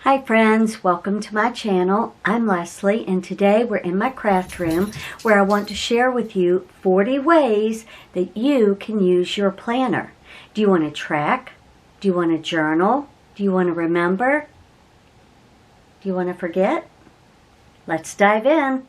Hi friends, welcome to my channel. I'm Leslie and today we're in my craft room where I want to share with you 40 ways that you can use your planner. Do you want to track? Do you want to journal? Do you want to remember? Do you want to forget? Let's dive in.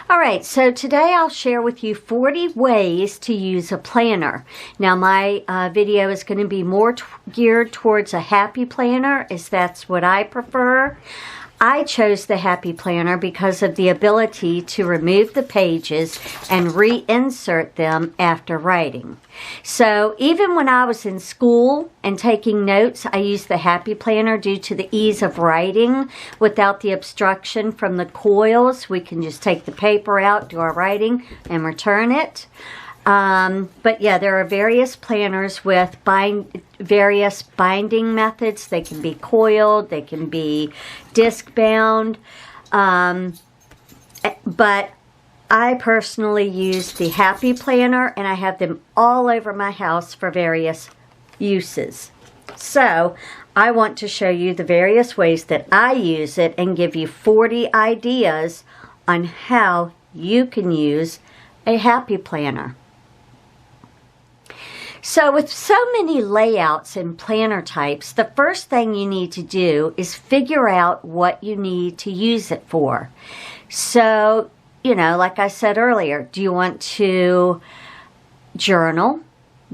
Alright, so today I'll share with you 40 ways to use a planner. Now my video is going to be more geared towards a happy planner, as that's what I prefer. I chose the happy planner because of the ability to remove the pages and reinsert them after writing. So even when I was in school and taking notes, I used the happy planner due to the ease of writing without the obstruction from the coils. We can just take the paper out, do our writing, and return it. But yeah, there are various planners with various binding methods. They can be coiled, they can be disc bound, but I personally use the happy planner and I have them all over my house for various uses. So I want to show you the various ways that I use it and give you 40 ideas on how you can use a happy planner. So with so many layouts and planner types, the first thing you need to do is figure out what you need to use it for. So, you know, like I said earlier, do you want to journal?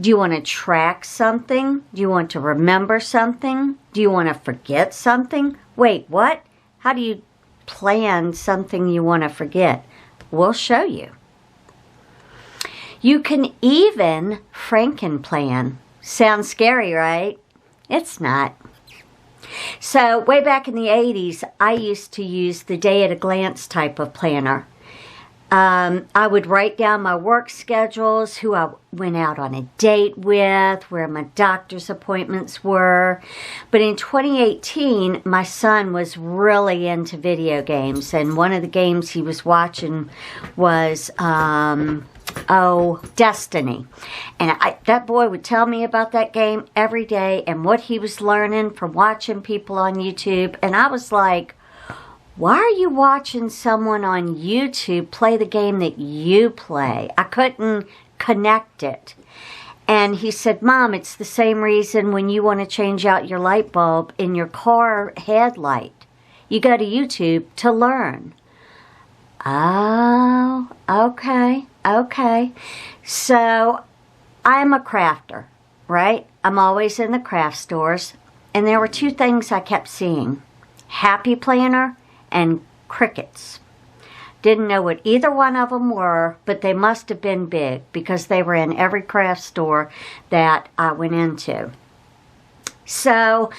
Do you want to track something? Do you want to remember something? Do you want to forget something? Wait, what? How do you plan something you want to forget? We'll show you. You can even Frankenplan. Sounds scary, right? It's not. So way back in the 80s, I used to use the day-at-a-glance type of planner. I would write down my work schedules, who I went out on a date with, where my doctor's appointments were. But in 2018, my son was really into video games, and one of the games he was watching was Destiny. And that boy would tell me about that game every day and what he was learning from watching people on YouTube. And I was like, why are you watching someone on YouTube play the game that you play? I couldn't connect it. And he said, Mom, it's the same reason when you want to change out your light bulb in your car headlight. You go to YouTube to learn. Oh, okay. Okay, so I'm a crafter, right? I'm always in the craft stores, and there were two things I kept seeing: happy planner and crickets. Didn't know what either one of them were, but they must have been big because they were in every craft store that I went into. So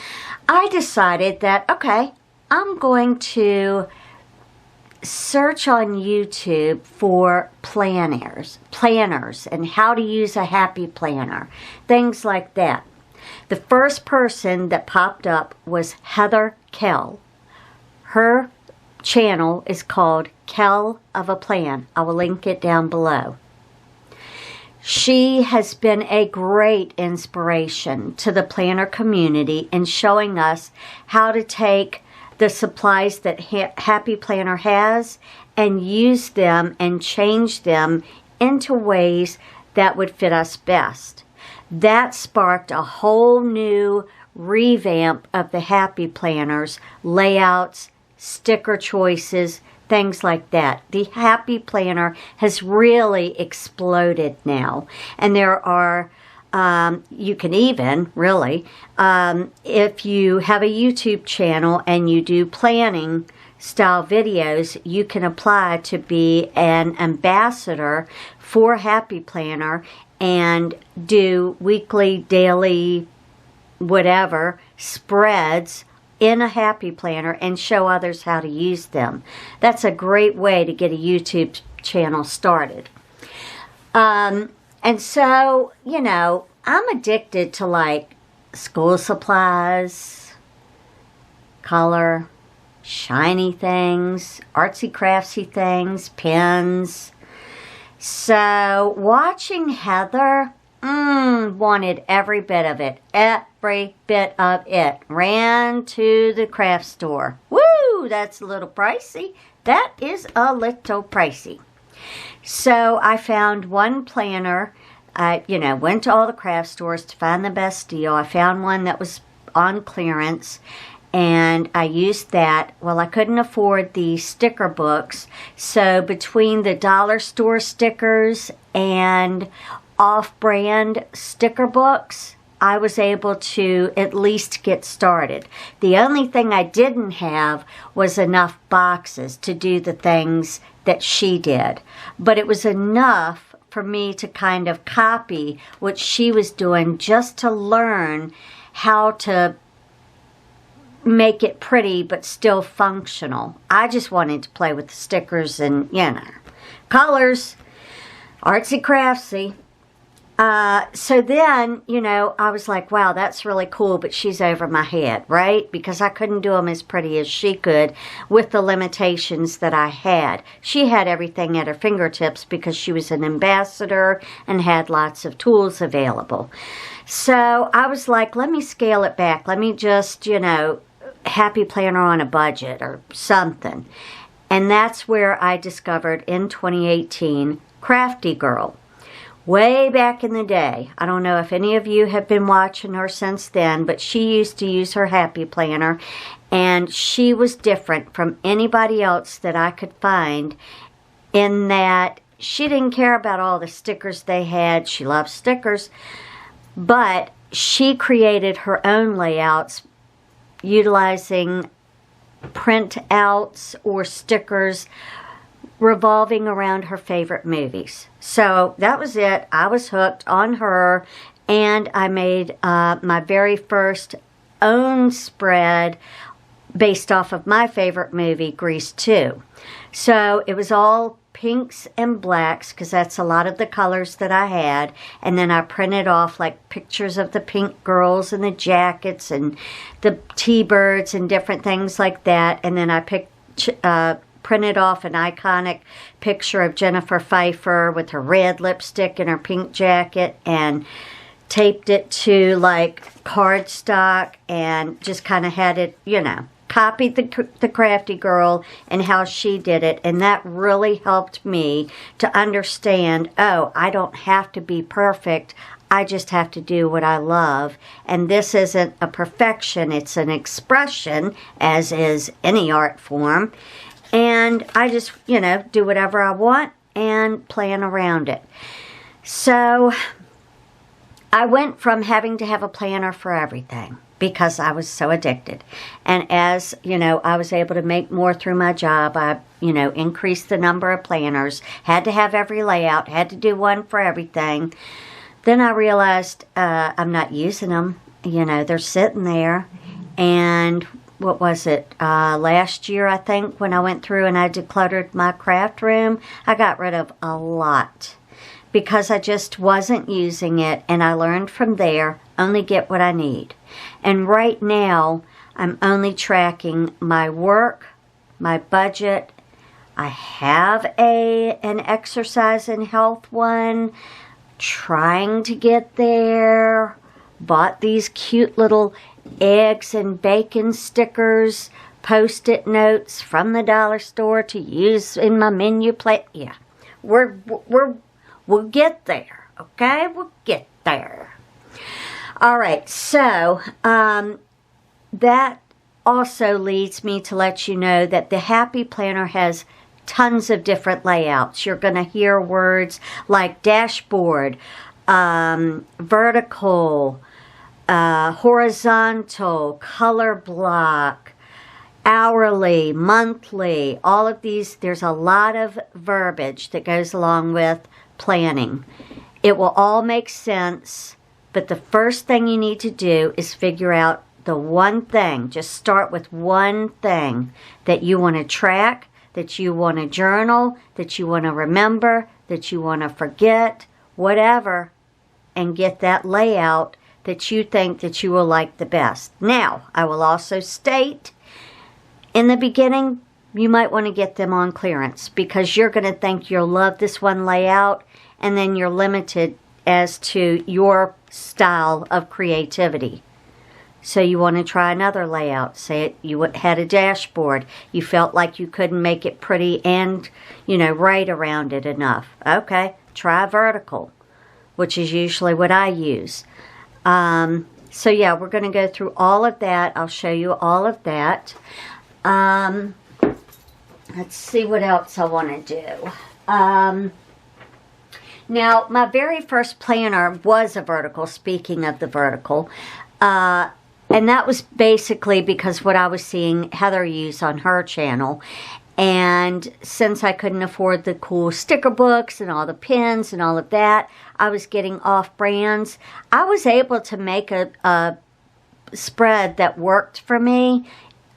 I decided that, okay, I'm going to search on YouTube for planners and how to use a happy planner, things like that. The first person that popped up was KELL. Her channel is called KELL of a Plan. I will link it down below. She has been a great inspiration to the planner community in showing us how to take the supplies that Happy Planner has and use them and change them into ways that would fit us best. That sparked a whole new revamp of the Happy Planners, layouts, sticker choices, things like that. The Happy Planner has really exploded now, and there are you can even, really, if you have a YouTube channel and you do planning style videos, you can apply to be an ambassador for Happy Planner and do weekly, daily, whatever, spreads in a Happy Planner and show others how to use them. That's a great way to get a YouTube channel started. And so, you know, I'm addicted to like school supplies, color, shiny things, artsy craftsy things, pens. So watching Heather, wanted every bit of it. Every bit of it. Ran to the craft store. Woo! That's a little pricey. That is a little pricey. So I found one planner. I, went to all the craft stores to find the best deal. I found one that was on clearance, and I used that. Well, I couldn't afford the sticker books, so between the dollar store stickers and off-brand sticker books, I was able to at least get started. The only thing I didn't have was enough boxes to do the things that she did. But it was enough for me to kind of copy what she was doing, just to learn how to make it pretty but still functional. I just wanted to play with the stickers and, colors, artsy craftsy. So then, I was like, wow, that's really cool, but she's over my head, right? Because I couldn't do them as pretty as she could with the limitations that I had. She had everything at her fingertips because she was an ambassador and had lots of tools available. So I was like, let me scale it back. Let me just, happy planner on a budget or something. And that's where I discovered in 2018, Crafty Girl. Way back in the day, I don't know if any of you have been watching her since then, but she used to use her Happy Planner, and she was different from anybody else that I could find in that she didn't care about all the stickers they had. She loved stickers, but she created her own layouts utilizing printouts or stickers revolving around her favorite movies. So that was it. I was hooked on her, and I made my very first own spread based off of my favorite movie, Grease 2. So it was all pinks and blacks, because that's a lot of the colors that I had, and then I printed off like pictures of the pink girls and the jackets and the T-birds and different things like that, and then I printed off an iconic picture of Jennifer Pfeiffer with her red lipstick and her pink jacket, and taped it to like cardstock, and just kind of had it, copied the Crafty Girl and how she did it, and that really helped me to understand, oh, I don't have to be perfect. I just have to do what I love. And this isn't a perfection, it's an expression, as is any art form. And I just, do whatever I want and plan around it. So I went from having to have a planner for everything because I was so addicted. And as, I was able to make more through my job, I, increased the number of planners, had to have every layout, had to do one for everything. Then I realized I'm not using them. They're sitting there. And what was it, last year, I think, when I went through and I decluttered my craft room, I got rid of a lot because I just wasn't using it, and I learned from there, only get what I need. And right now, I'm only tracking my work, my budget. I have an exercise and health one, trying to get there. Bought these cute little eggs and bacon stickers, post-it notes from the dollar store to use in my menu plate. Yeah, we'll get there, okay? We'll get there. All right, so that also leads me to let you know that the Happy Planner has tons of different layouts. You're going to hear words like dashboard, vertical, horizontal, color block, hourly, monthly, all of these. There's a lot of verbiage that goes along with planning. It will all make sense, but the first thing you need to do is figure out the one thing. Just start with one thing that you want to track, that you want to journal, that you want to remember, that you want to forget, whatever. and get that layout that you think that you will like the best. Now, I will also state, in the beginning, you might want to get them on clearance because you're going to think you'll love this one layout, and then you're limited as to your style of creativity. So you want to try another layout. Say you had a dashboard. You felt like you couldn't make it pretty and, right around it enough. Okay, try vertical, which is usually what I use. So yeah, we're going to go through all of that. I'll show you all of that. Let's see what else I want to do. Now, my very first planner was a vertical, speaking of the vertical. And that was basically because what I was seeing Heather use on her channel. And since I couldn't afford the cool sticker books and all the pins and all of that, I was getting off brands. I was able to make a spread that worked for me.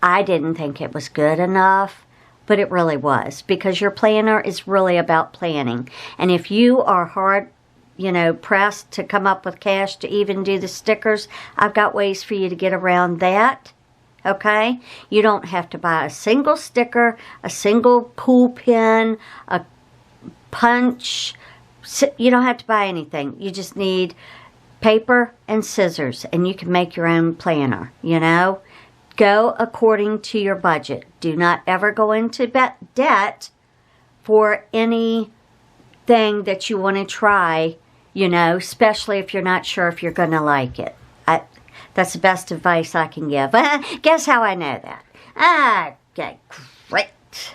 I didn't think it was good enough, but it really was, because your planner is really about planning. And if you are hard, pressed to come up with cash to even do the stickers, I've got ways for you to get around that. Okay? You don't have to buy a single sticker, a single cool pin, a punch. You don't have to buy anything. You just need paper and scissors, and you can make your own planner, Go according to your budget. Do not ever go into debt for anything that you want to try, especially if you're not sure if you're going to like it. That's the best advice I can give. Guess how I know that? Okay, great.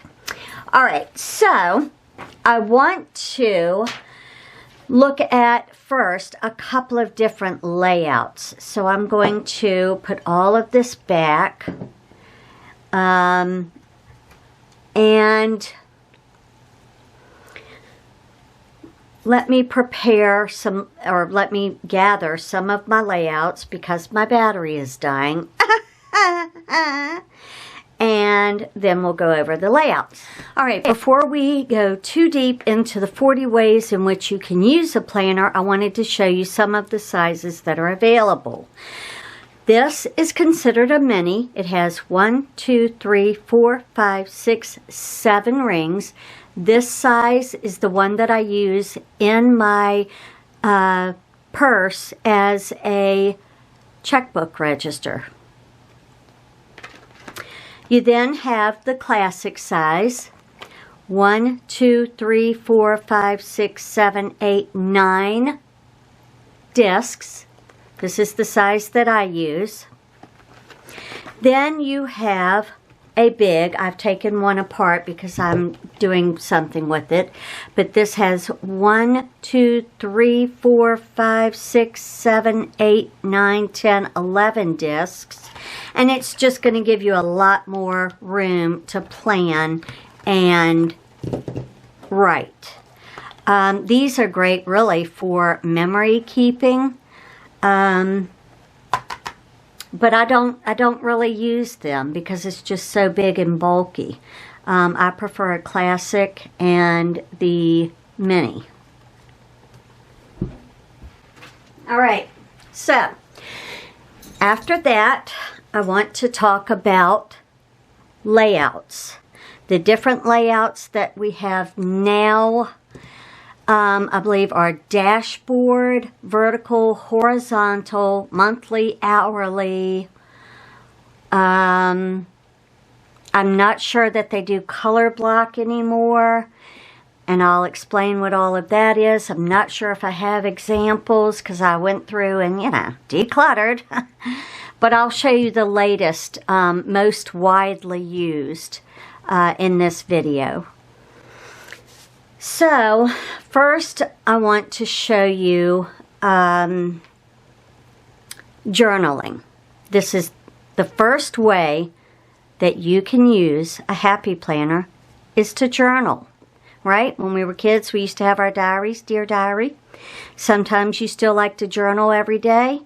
All right, so I want to look at first a couple of different layouts. So I'm going to put all of this back. And let me prepare some, or let me gather some of my layouts because my battery is dying. And then we'll go over the layouts. All right, before we go too deep into the 40 ways in which you can use a planner, I wanted to show you some of the sizes that are available. This is considered a mini. It has 1, 2, 3, 4, 5, 6, 7 rings. This size is the one that I use in my purse as a checkbook register. You then have the classic size, 1, 2, 3, 4, 5, 6, 7, 8, 9 discs. This is the size that I use. Then you have a big, I've taken one apart because I'm doing something with it, but this has 1, 2, 3, 4, 5, 6, 7, 8, 9, 10, 11 discs. And it's just going to give you a lot more room to plan and write. These are great really for memory keeping. But I don't really use them because it's just so big and bulky. I prefer a classic and the mini. All right, so after that, I want to talk about layouts. The different layouts that we have now, I believe, are dashboard, vertical, horizontal, monthly, hourly. I'm not sure that they do color block anymore, and I'll explain what all of that is. I'm not sure if I have examples because I went through and, decluttered. But I'll show you the latest, most widely used in this video. So, first I want to show you journaling. This is the first way that you can use a happy planner is to journal, right? When we were kids, we used to have our diaries, Dear Diary. Sometimes you still like to journal every day.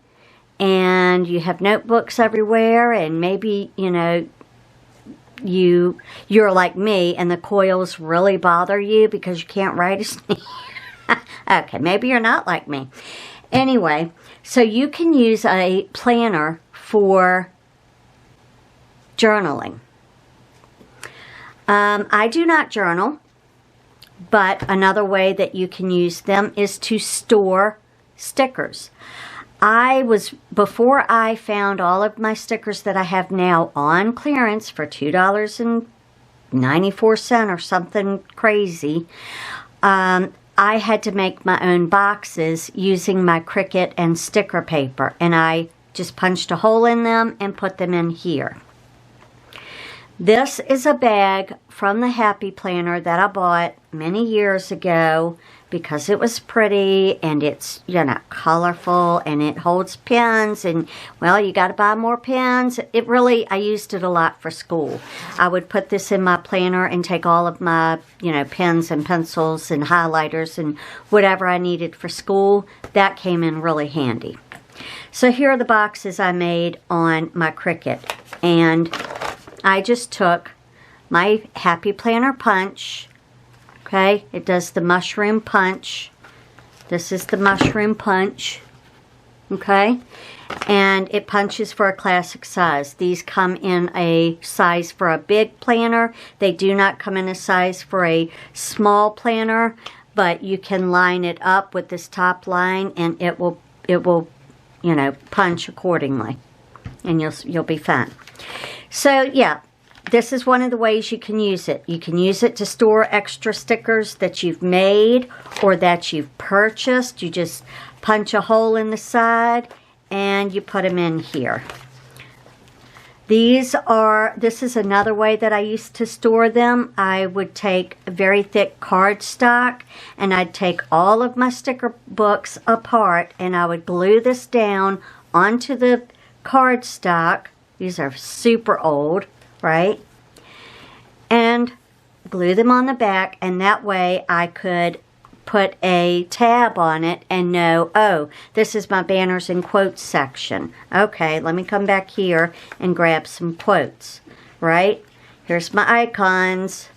And you have notebooks everywhere, and maybe, you're like me, and the coils really bother you because you can't write a sneeze. Okay, maybe you're not like me. Anyway, so you can use a planner for journaling. I do not journal, but another way that you can use them is to store stickers. Before I found all of my stickers that I have now on clearance for $2.94 or something crazy, I had to make my own boxes using my Cricut and sticker paper, and I just punched a hole in them and put them in here. This is a bag from the Happy Planner that I bought many years ago because it was pretty and it's, you know, colorful and it holds pens, and, well, you got to buy more pens. I used it a lot for school. I would put this in my planner and take all of my, you know, pens and pencils and highlighters and whatever I needed for school. That came in really handy. So here are the boxes I made on my Cricut, and I just took my Happy Planner punch. Okay, it does the mushroom punch. This is the mushroom punch. Okay, and it punches for a classic size. These come in a size for a big planner. They do not come in a size for a small planner, but you can line it up with this top line and it will, you know, punch accordingly, and you'll be fine. So, yeah, this is one of the ways you can use it. You can use it to store extra stickers that you've made or that you've purchased. You just punch a hole in the side and you put them in here. This is another way that I used to store them. I would take very thick cardstock and I'd take all of my sticker books apart and I would glue this down onto the cardstock. These are super old, right? And glue them on the back, and that way I could put a tab on it and know, oh, this is my banners and quotes section. Okay, let me come back here and grab some quotes, right? Here's my icons.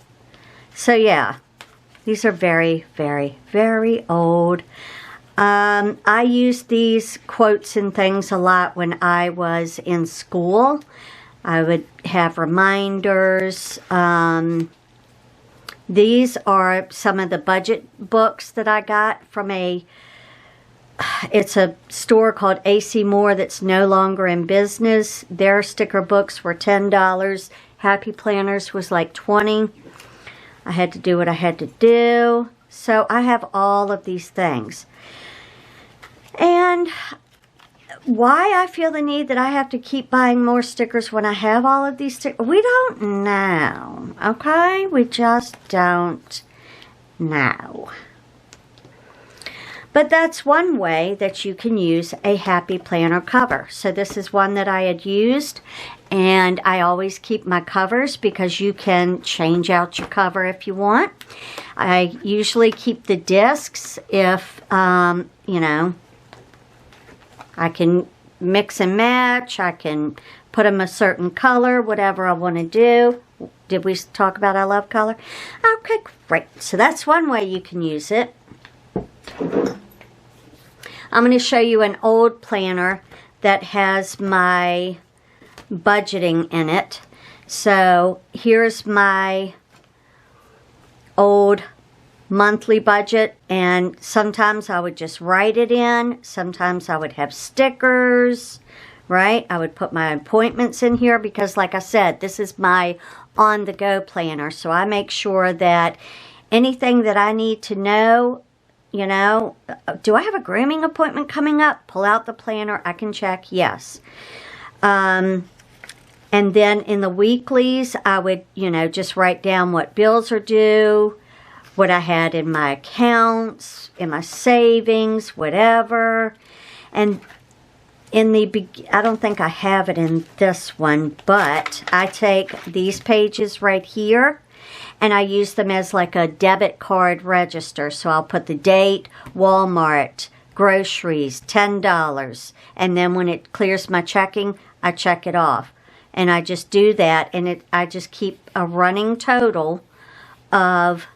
So yeah, these are very, very, very old. I used these quotes and things a lot when I was in school. I would have reminders. These are some of the budget books that I got from it's a store called AC Moore that's no longer in business. Their sticker books were $10. Happy Planners was like $20. I had to do what I had to do. So I have all of these things. And why I feel the need that I have to keep buying more stickers when I have all of these stickers, we don't know, okay? We just don't know. But that's one way that you can use a Happy Planner cover. So this is one that I had used, and I always keep my covers because you can change out your cover if you want. I usually keep the discs if, you know, I can mix and match. I can put them a certain color, whatever I want to do. Did we talk about I love color? Okay, great. So that's one way you can use it. I'm going to show you an old planner that has my budgeting in it. So here's my old monthly budget, and sometimes I would just write it in. Sometimes I would have stickers, right? I would put my appointments in here because, like I said, this is my on-the-go planner. So I make sure that anything that I need to know, you know, do I have a grooming appointment coming up? Pull out the planner. I can check. Yes. And then in the weeklies, I would, you know, just write down what bills are due, what I had in my accounts, in my savings, whatever. And in the, I don't think I have it in this one, but I take these pages right here and I use them as like a debit card register. So I'll put the date, Walmart, groceries, $10. And then when it clears my checking, I check it off. And I just do that, and I just keep a running total of,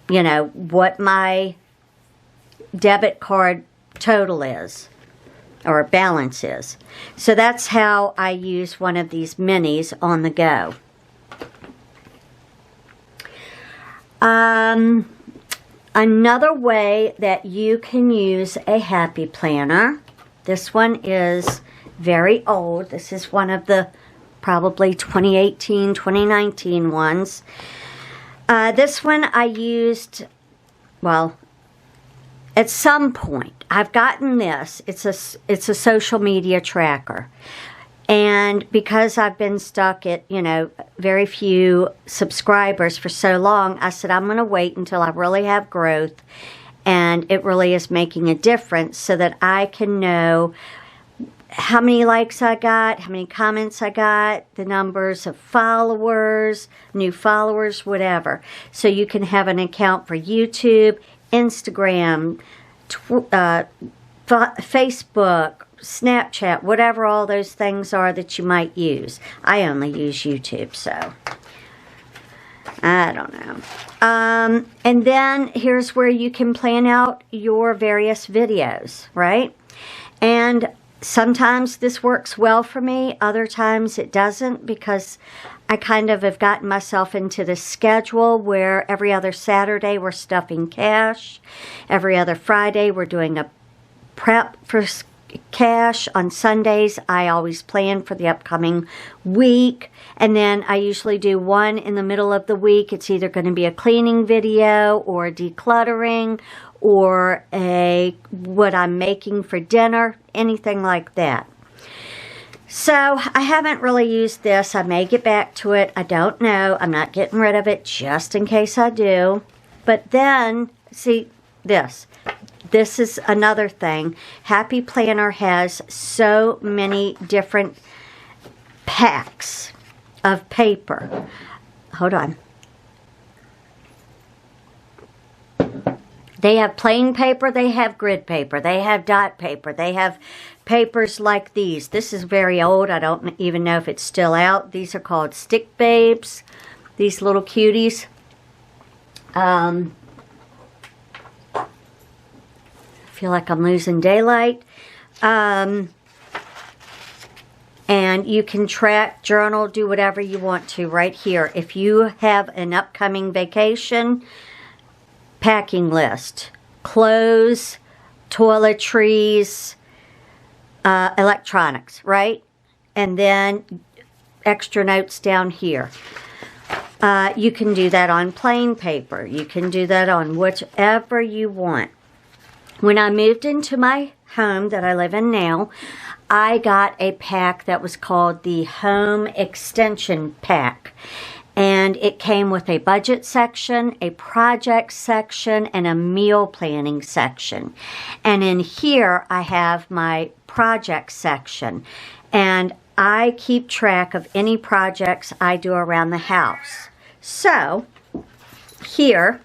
you know, what my debit card total is, or balance is. So that's how I use one of these minis on the go. Another way that you can use a happy planner, this one is very old. This is one of the probably 2018, 2019 ones. This one I used, well, at some point. I've gotten this. It's a social media tracker. And because I've been stuck at, very few subscribers for so long, I said I'm going to wait until I really have growth and it really is making a difference so that I can know how many likes I got, how many comments I got, the numbers of followers, new followers, whatever. So you can have an account for YouTube, Instagram, Facebook, Snapchat, whatever all those things are that you might use. I only use YouTube, so I don't know. And then here's where you can plan out your various videos, right? And sometimes this works well for me. Other times it doesn't, because I kind of have gotten myself into the schedule where every other Saturday we're stuffing cash. Every other Friday we're doing a prep for cash. On Sundays I always plan for the upcoming week, and then I usually do one in the middle of the week. It's either going to be a cleaning video or a decluttering or what I'm making for dinner, anything like that. So I haven't really used this. I may get back to it. I don't know. I'm not getting rid of it just in case I do. But then, see this. This is another thing. Happy Planner has so many different packs of paper. Hold on. They have plain paper, they have grid paper, they have dot paper, they have papers like these. This is very old. I don't even know if it's still out. These are called Stick Babes, these little cuties. I feel like I'm losing daylight. And you can track, journal, do whatever you want to right here. If you have an upcoming vacation, packing list, clothes, toiletries, electronics, right? And then extra notes down here. You can do that on plain paper. You can do that on whichever you want. When I moved into my home that I live in now, I got a pack that was called the Home Extension Pack. And it came with a budget section, a project section, and a meal planning section. And in here, I have my project section. And I keep track of any projects I do around the house. So, here,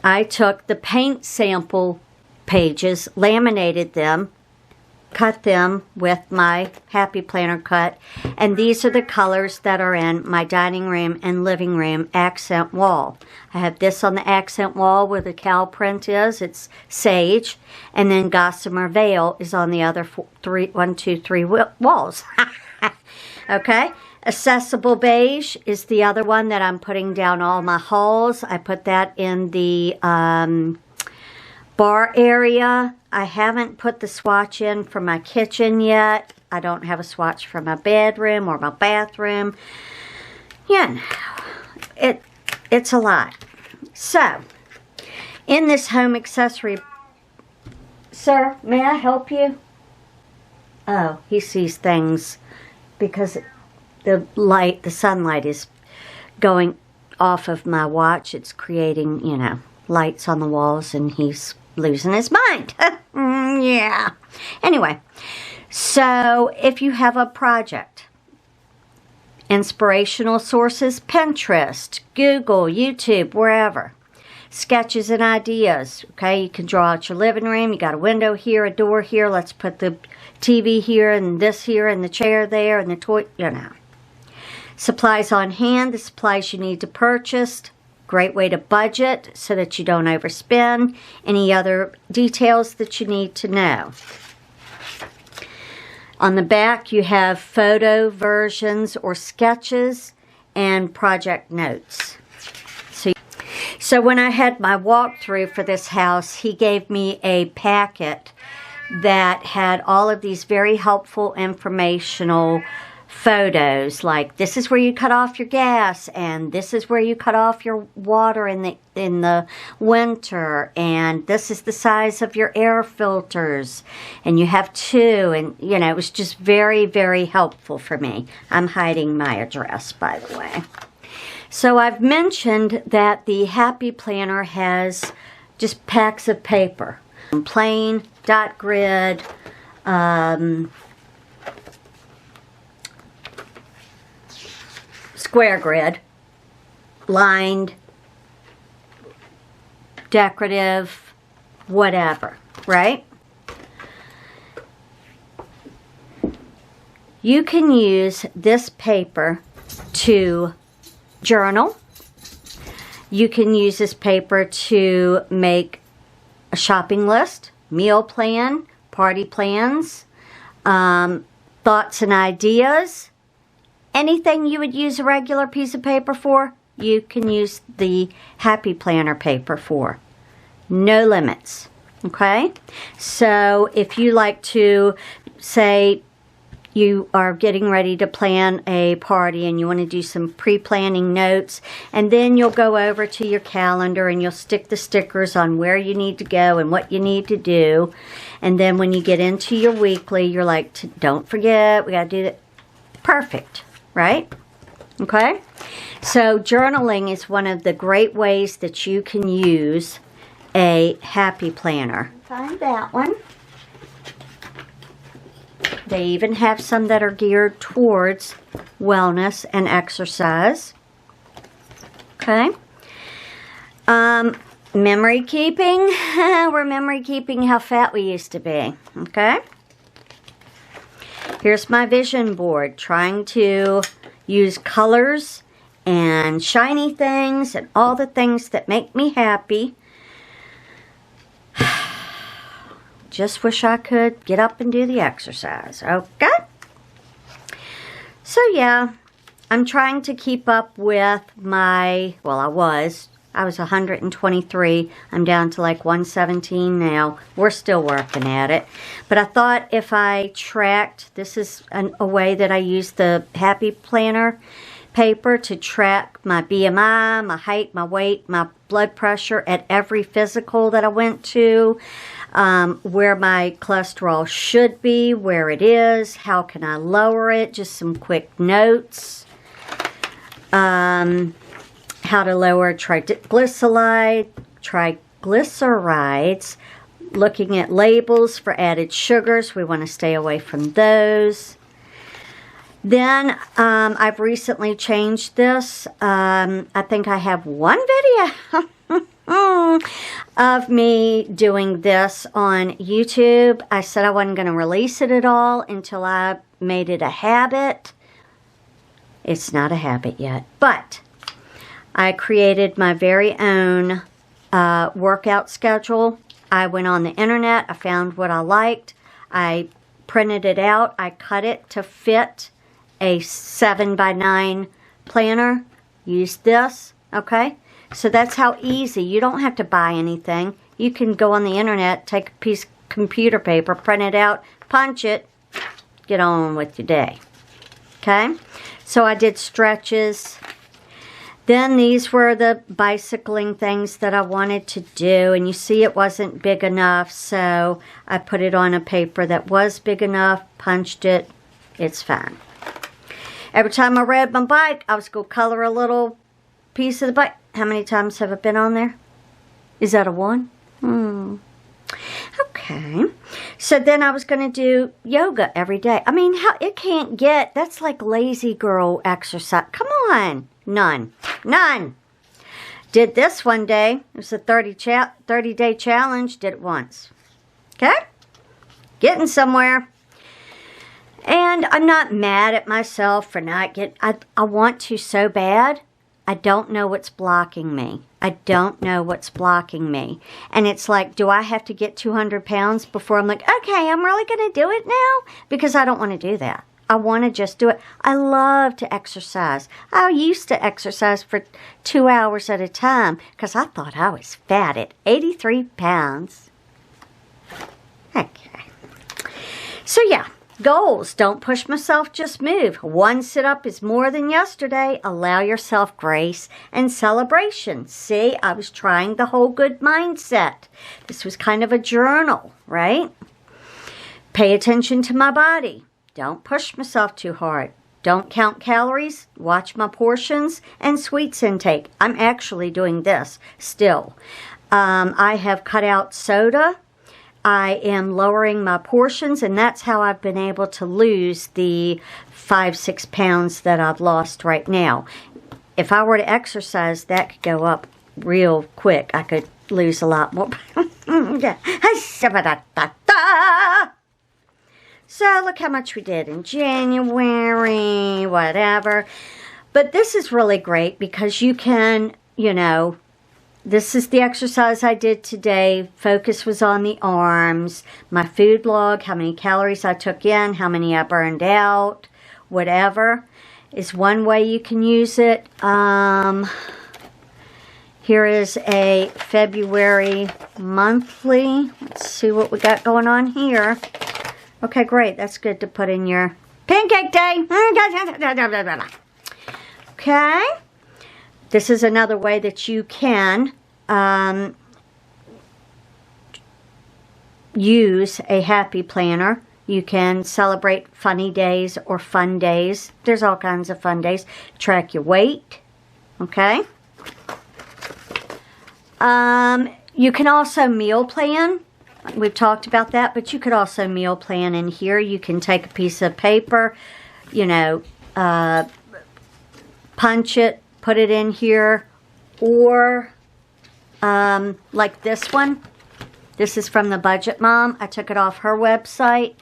I took the paint sample pages, laminated them, cut them with my Happy Planner cut, and these are the colors that are in my dining room and living room accent wall. I have this on the accent wall where the cow print is. It's sage, and then Gossamer Vale is on the other one, two, three walls. Okay, Accessible Beige is the other one that I'm putting down all my halls. I put that in the bar area. I haven't put the swatch in for my kitchen yet. I don't have a swatch for my bedroom or my bathroom. Yeah, it's a lot. So, in this home accessory... Sir, may I help you? Oh, he sees things because the sunlight is going off of my watch. It's creating, lights on the walls, and he's losing his mind. Yeah. Anyway, so if you have a project, inspirational sources, Pinterest, Google, YouTube, wherever. Sketches and ideas. Okay, you can draw out your living room. You got a window here, a door here. Let's put the TV here and this here and the chair there and the toy, Supplies on hand, the supplies you need to purchase. Great way to budget so that you don't overspend. Any other details that you need to know. On the back, you have photo versions or sketches and project notes. So when I had my walkthrough for this house, he gave me a packet that had all of these very helpful informational photos, like this is where you cut off your gas, and this is where you cut off your water in the winter, and this is the size of your air filters, and you have 2, and you know, it was just very, very helpful for me. I'm hiding my address, by the way. So I've mentioned that the Happy Planner has just packs of paper, plain, dot grid, square grid, lined, decorative, whatever, right? You can use this paper to journal. You can use this paper to make a shopping list, meal plan, party plans, thoughts and ideas. Anything you would use a regular piece of paper for, you can use the Happy Planner paper for. No limits, okay? So if you like to, say, you are getting ready to plan a party and you want to do some pre-planning notes, and then you'll go over to your calendar and you'll stick the stickers on where you need to go and what you need to do. And then when you get into your weekly, you're like, don't forget, we got to do that. Perfect, right? Okay? So journaling is one of the great ways that you can use a Happy Planner. Find that one. They even have some that are geared towards wellness and exercise. Okay. Memory keeping. We're memory keeping how fat we used to be. Okay. Here's my vision board. Trying to use colors and shiny things and all the things that make me happy. Just wish I could get up and do the exercise, okay? So yeah, I'm trying to keep up with my, well, I was 123. I'm down to like 117 now. We're still working at it. But I thought if I tracked, this is a way that I use the Happy Planner paper to track my BMI, my height, my weight, my blood pressure at every physical that I went to. Where my cholesterol should be, where it is, how can I lower it, just some quick notes. How to lower triglycerides, looking at labels for added sugars. We want to stay away from those. Then I've recently changed this. I think I have one video of me doing this on YouTube. I said I wasn't going to release it at all until I made it a habit. It's not a habit yet, but I created my very own workout schedule. I went on the internet. I found what I liked. I printed it out. I cut it to fit a 7x9 planner. Used this, okay? So that's how easy. You don't have to buy anything. You can go on the internet, take a piece of computer paper, print it out, punch it, get on with your day. Okay? So I did stretches. Then these were the bicycling things that I wanted to do. And you see it wasn't big enough, so I put it on a paper that was big enough, punched it. It's fine. Every time I rode my bike, I was going to color a little piece of the bike. How many times have I been on there? Is that a 1? Okay. So then I was going to do yoga every day. I mean, how it can't get, that's like lazy girl exercise. Come on. None. Did this one day. It was a 30-day challenge. Did it once. Okay? Getting somewhere. And I'm not mad at myself for not getting, I want to so bad. I don't know what's blocking me. I don't know what's blocking me. And it's like, do I have to get 200 pounds before I'm like, okay, I'm really going to do it now? Because I don't want to do that. I want to just do it. I love to exercise. I used to exercise for 2 hours at a time because I thought I was fat at 83 pounds. Okay. So yeah, goals. Don't push myself, just move. One sit-up is more than yesterday. Allow yourself grace and celebration. See, I was trying the whole good mindset. This was kind of a journal, right? Pay attention to my body. Don't push myself too hard. Don't count calories. Watch my portions and sweets intake. I'm actually doing this still. I have cut out soda. I am lowering my portions, and that's how I've been able to lose the 5-6 pounds that I've lost right now. If I were to exercise, that could go up real quick. I could lose a lot more. So look how much we did in January, whatever. But this is really great because you can, you know, this is the exercise I did today. Focus was on the arms. My food log, how many calories I took in, how many I burned out, whatever, is one way you can use it. Here is a February monthly. Let's see what we got going on here. Okay, great. That's good to put in your pancake day. Okay. This is another way that you can use a happy planner. You can celebrate funny days or fun days. There's all kinds of fun days. Track your weight. Okay. You can also meal plan. We've talked about that, but you could also meal plan in here. You can take a piece of paper, you know, punch it, put it in here, or like this one. This is from the Budget Mom. I took it off her website,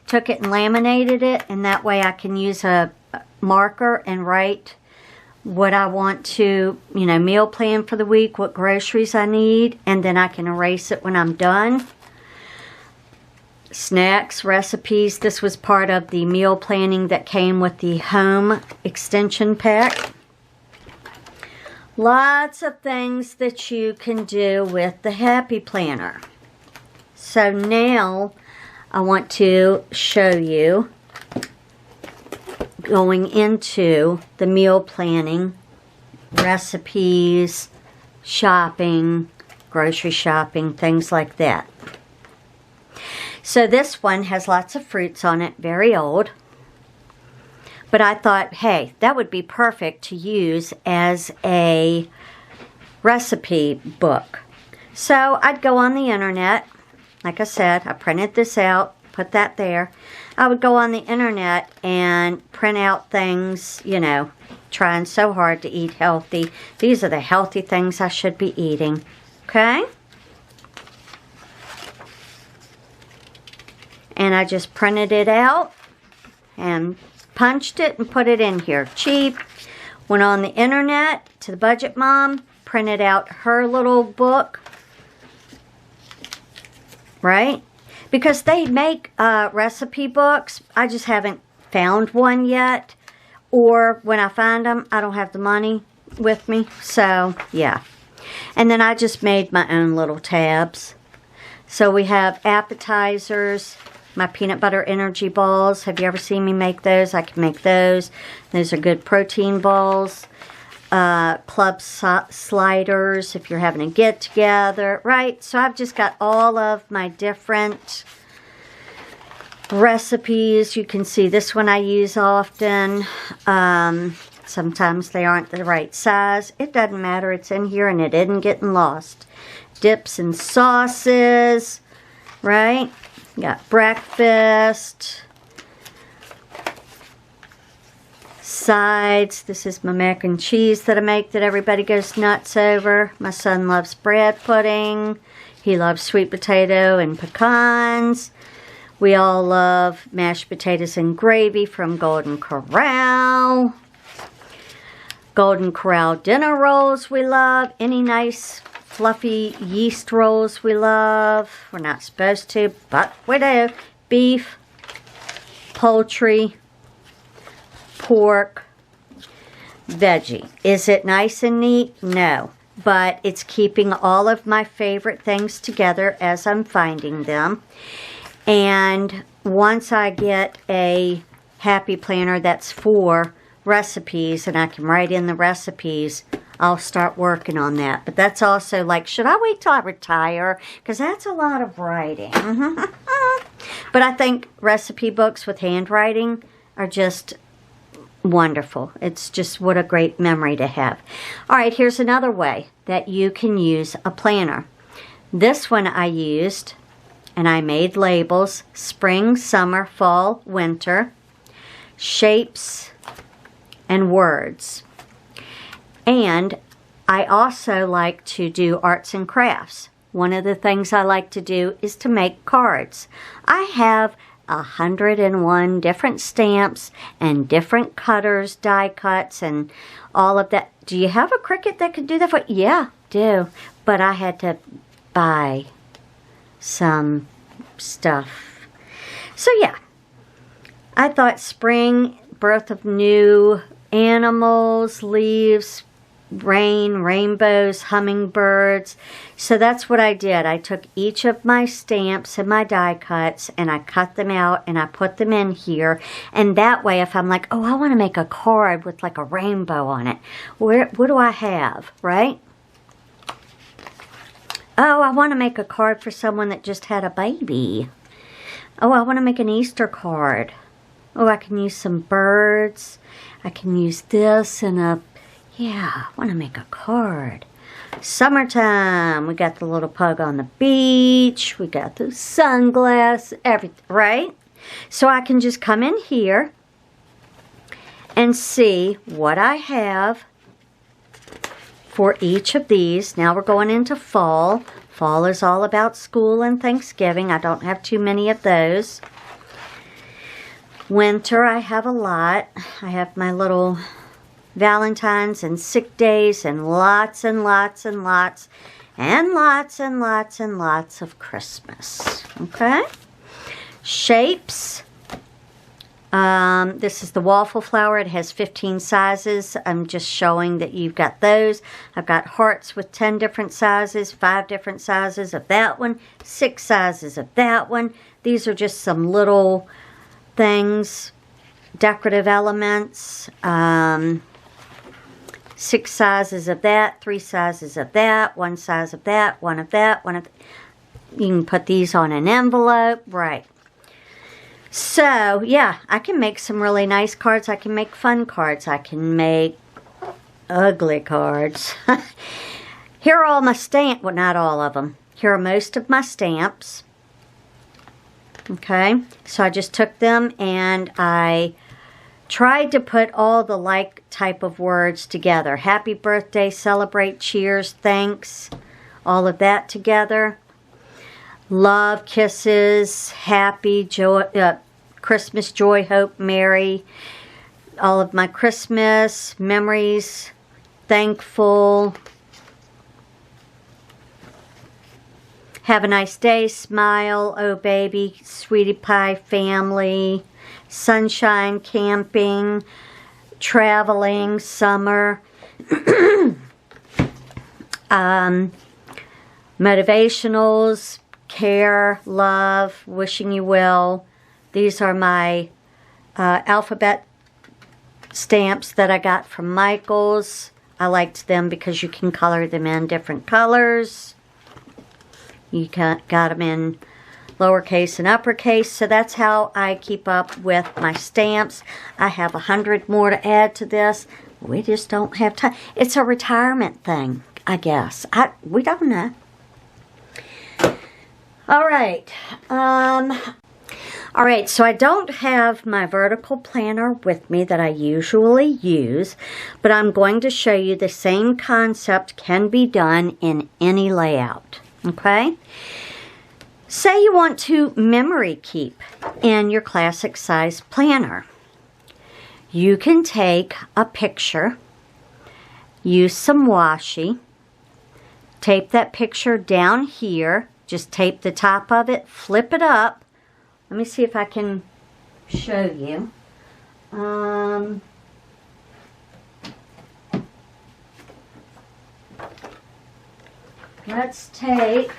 took it and laminated it, and that way I can use a marker and write what I want to, you know, meal plan for the week, what groceries I need, and then I can erase it when I'm done. Snacks, recipes. This was part of the meal planning that came with the home extension pack. Lots of things that you can do with the Happy Planner. So now I want to show you going into the meal planning, recipes, shopping, grocery shopping, things like that. So this one has lots of fruits on it, very old. But I thought, hey, that would be perfect to use as a recipe book. So I'd go on the internet. Like I said, I printed this out, put that there. I would go on the internet and print out things, you know, trying so hard to eat healthy. These are the healthy things I should be eating. Okay? And I just printed it out and punched it and put it in here. Cheap. Went on the internet to the Budget Mom, printed out her little book. Right? Because they make recipe books. I just haven't found one yet. Or when I find them, I don't have the money with me. So, yeah. And then I just made my own little tabs. So we have appetizers. My peanut butter energy balls. Have you ever seen me make those? I can make those. Those are good protein balls. Club sliders if you're having a get together, right? So I've just got all of my different recipes. You can see this one I use often. Sometimes they aren't the right size. It doesn't matter. It's in here and it isn't getting lost. Dips and sauces, right? Got breakfast. Sides. This is my mac and cheese that I make that everybody goes nuts over. My son loves bread pudding. He loves sweet potato and pecans. We all love mashed potatoes and gravy from Golden Corral. Golden Corral dinner rolls we love. Any nice fluffy yeast rolls we love. We're not supposed to, but we do. Beef, poultry, pork, veggie. Is it nice and neat? No. But it's keeping all of my favorite things together as I'm finding them. And once I get a Happy Planner that's for recipes and I can write in the recipes, I'll start working on that. But that's also like, should I wait till I retire? Because that's a lot of writing. But I think recipe books with handwriting are just wonderful. It's just what a great memory to have. All right, here's another way that you can use a planner. This one I used, and I made labels: spring, summer, fall, winter, shapes, and words. And I also like to do arts and crafts. One of the things I like to do is to make cards. I have 101 different stamps and different cutters, die cuts, and all of that. Do you have a Cricut that could do that for you? Yeah, do. But I had to buy some stuff. So yeah, I thought spring, birth of new animals, leaves, rain, rainbows, hummingbirds. So that's what I did. I took each of my stamps and my die cuts and I cut them out and I put them in here. And that way, if I'm like, oh, I want to make a card with like a rainbow on it, what do I have, right? Oh, I want to make a card for someone that just had a baby. Oh, I want to make an Easter card. Oh, I can use some birds. I can use this and a, yeah, I want to make a card. Summertime. We got the little pug on the beach. We got the sunglasses, everything, right? So I can just come in here and see what I have for each of these. Now we're going into fall. Fall is all about school and Thanksgiving. I don't have too many of those. Winter, I have a lot. I have my little Valentine's and sick days and lots and lots and lots and lots and lots and lots of Christmas. Okay? Shapes. This is the waffle flower. It has 15 sizes. I'm just showing that you've got those. I've got hearts with 10 different sizes, 5 different sizes of that one, 6 sizes of that one. These are just some little things, decorative elements, 6 sizes of that, 3 sizes of that, 1 size of that, 1 of that, 1 of that. You can put these on an envelope, right? So, yeah, I can make some really nice cards. I can make fun cards. I can make ugly cards. Here are all my stamps. Well, not all of them. Here are most of my stamps. Okay, so I just took them and I tried to put all the like type of words together. Happy birthday, celebrate, cheers, thanks, all of that together. Love, kisses, happy, joy, Christmas, joy, hope, merry. All of my Christmas memories, thankful. Have a nice day, smile, oh baby, sweetie pie, family, sunshine, camping, traveling, summer, motivationals, care, love, wishing you well. These are my alphabet stamps that I got from Michael's. I liked them because you can color them in different colors. You got them in lowercase and uppercase. So that's how I keep up with my stamps. I have 100 more to add to this. We just don't have time. It's a retirement thing, I guess. We don't know. All right. All right, so I don't have my vertical planner with me that I usually use, but I'm going to show you the same concept can be done in any layout. Okay? Say you want to memory keep in your classic size planner. You can take a picture use some washi. Tape that picture down here. Just tape the top of it, flip it up. Let me see if I can show you. Let's take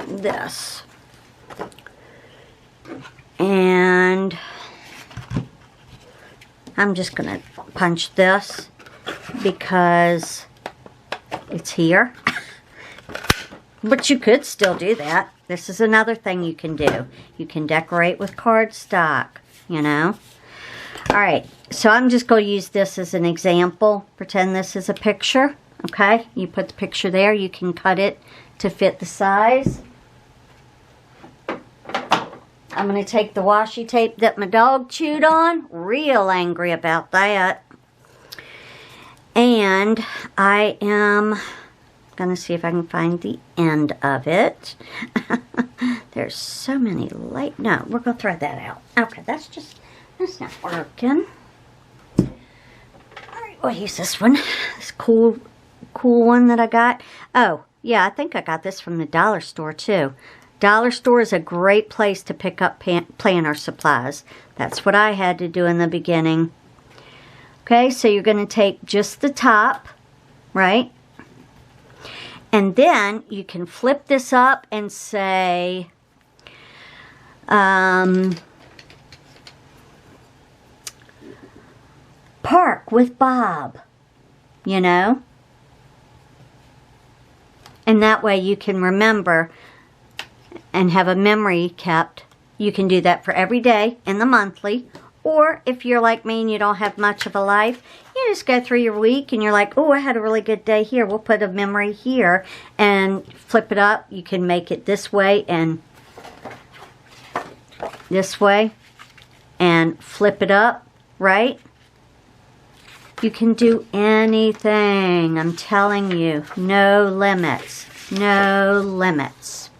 this. And I'm just going to punch this because it's here. But you could still do that. This is another thing you can do. You can decorate with cardstock, you know. Alright, so I'm just going to use this as an example. Pretend this is a picture, okay? You put the picture there. You can cut it to fit the size. I'm going to take the washi tape that my dog chewed on. Real angry about that. And I am going to see if I can find the end of it. There's so many light. No, we're going to throw that out. Okay, that's not working. Alright, we'll use this one. This cool one that I got. Oh, yeah, I think I got this from the dollar store too. Dollar store is a great place to pick up planner supplies. That's what I had to do in the beginning. Okay, so you're going to take just the top, right? And then you can flip this up and say, Park with Bob, you know? And that way you can remember and have a memory kept. You can do that for every day in the monthly. Or if you're like me and you don't have much of a life, you just go through your week and you're like, oh, I had a really good day here. We'll put a memory here and flip it up. You can make it this way and this way and flip it up, right? You can do anything. I'm telling you, no limits. No limits.